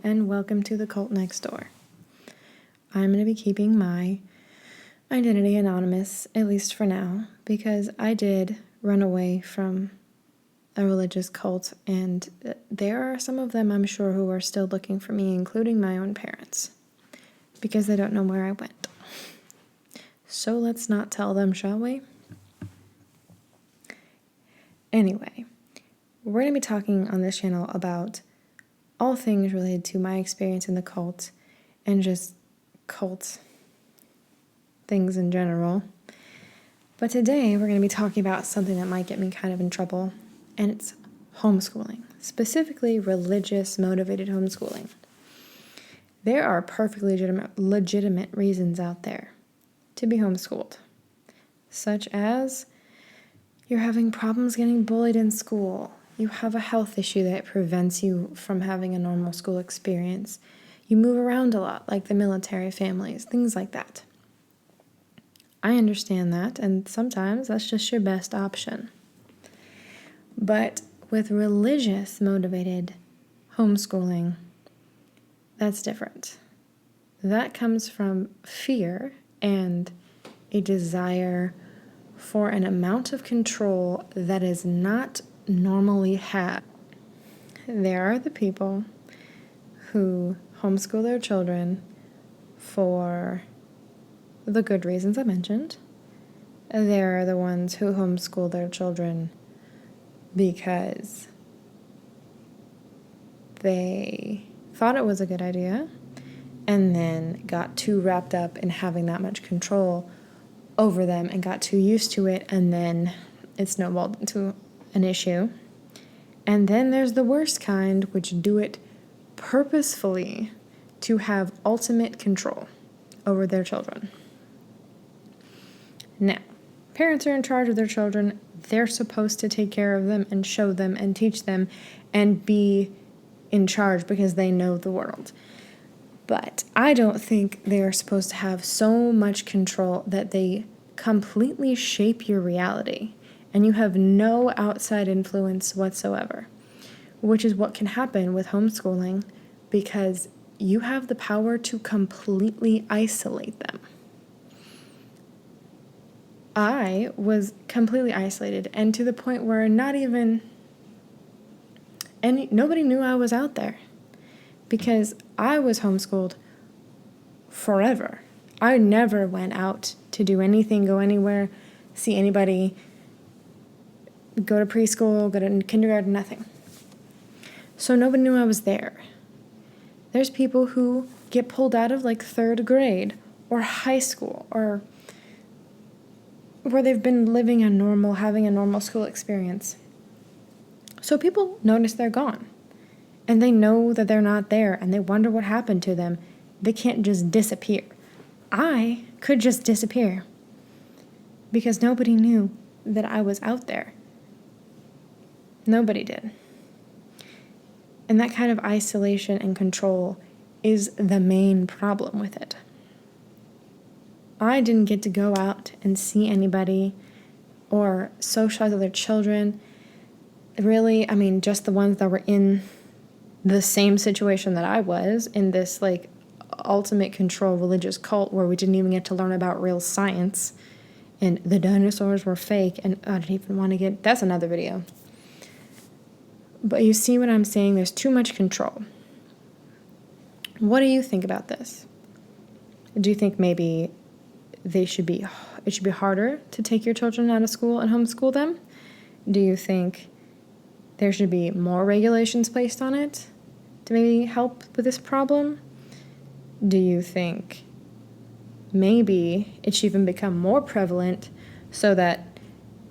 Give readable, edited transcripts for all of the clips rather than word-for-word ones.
and welcome to the cult next door. I'm going to be keeping my identity anonymous, at least for now, because I did run away from a religious cult, and there are some of them, I'm sure, who are still looking for me, including my own parents, because they don't know where I went. So let's not tell them, shall we? Anyway, we're going to be talking on this channel about all things related to my experience in the cult and just cult things in general. But today we're going to be talking about something that might get me kind of in trouble, and it's homeschooling, specifically religious motivated homeschooling. There are perfectly legitimate reasons out there to be homeschooled, such as you're having problems getting bullied in school. You have a health issue that prevents you from having a normal school experience. You move around a lot, like the military families, things like that. I understand that, and sometimes that's just your best option. But with religious motivated homeschooling, that's different. That comes from fear and a desire for an amount of control that is not normally had. There are the people who homeschool their children for the good reasons I mentioned. There are the ones who homeschool their children because they thought it was a good idea and then got too wrapped up in having that much control over them and got too used to it, and then it snowballed into an issue. And then there's the worst kind, which do it purposefully to have ultimate control over their children. Now, parents are in charge of their children. They're supposed to take care of them and show them and teach them and be in charge because they know the world. But I don't think they are supposed to have so much control that they completely shape your reality and you have no outside influence whatsoever, which is what can happen with homeschooling because you have the power to completely isolate them. I was completely isolated, and to the point where nobody knew I was out there because I was homeschooled forever. I never went out to do anything, go anywhere, see anybody, go to preschool, go to kindergarten, nothing. So nobody knew I was there. There's people who get pulled out of like third grade or high school or where they've been having a normal school experience. So people notice they're gone and they know that they're not there and they wonder what happened to them. They can't just disappear. I could just disappear because nobody knew that I was out there. Nobody did. And that kind of isolation and control is the main problem with it. I didn't get to go out and see anybody or socialize with their children. Really, just the ones that were in the same situation that I was, in this like ultimate control religious cult where we didn't even get to learn about real science and the dinosaurs were fake, and I didn't even want to get, that's another video. But you see what I'm saying? There's too much control. What do you think about this? Do you think maybe it should be harder to take your children out of school and homeschool them? Do you think there should be more regulations placed on it to maybe help with this problem? Do you think maybe it should even become more prevalent so that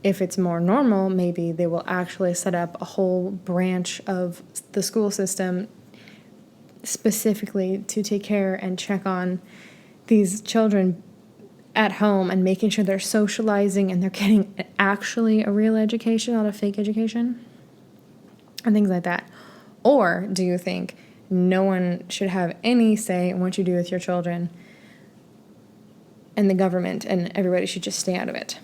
if it's more normal, maybe they will actually set up a whole branch of the school system specifically to take care and check on these children at home and making sure they're socializing and they're getting actually a real education, not a fake education, and things like that? Or do you think no one should have any say in what you do with your children and the government and everybody should just stay out of it?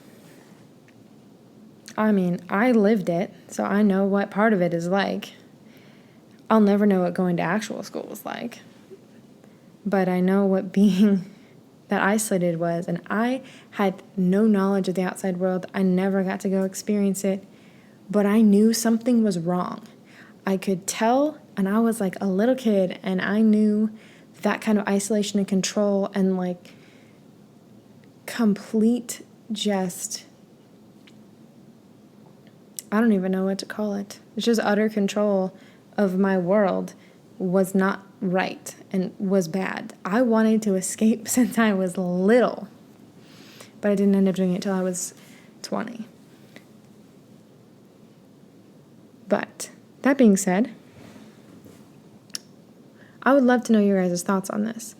I lived it, so I know what part of it is like. I'll never know what going to actual school was like, but I know what being that isolated was, and I had no knowledge of the outside world. I never got to go experience it, but I knew something was wrong. I could tell, and I was like a little kid, and I knew that kind of isolation and control and like complete just, I don't even know what to call it. It's just utter control of my world was not right and was bad. I wanted to escape since I was little, but I didn't end up doing it until I was 20. But that being said, I would love to know your guys' thoughts on this.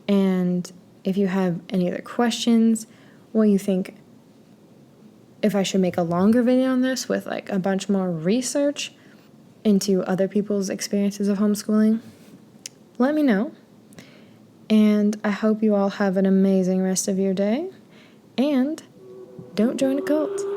And if you have any other questions, what you think, if I should make a longer video on this with like a bunch more research into other people's experiences of homeschooling, let me know. And I hope you all have an amazing rest of your day. And don't join a cult.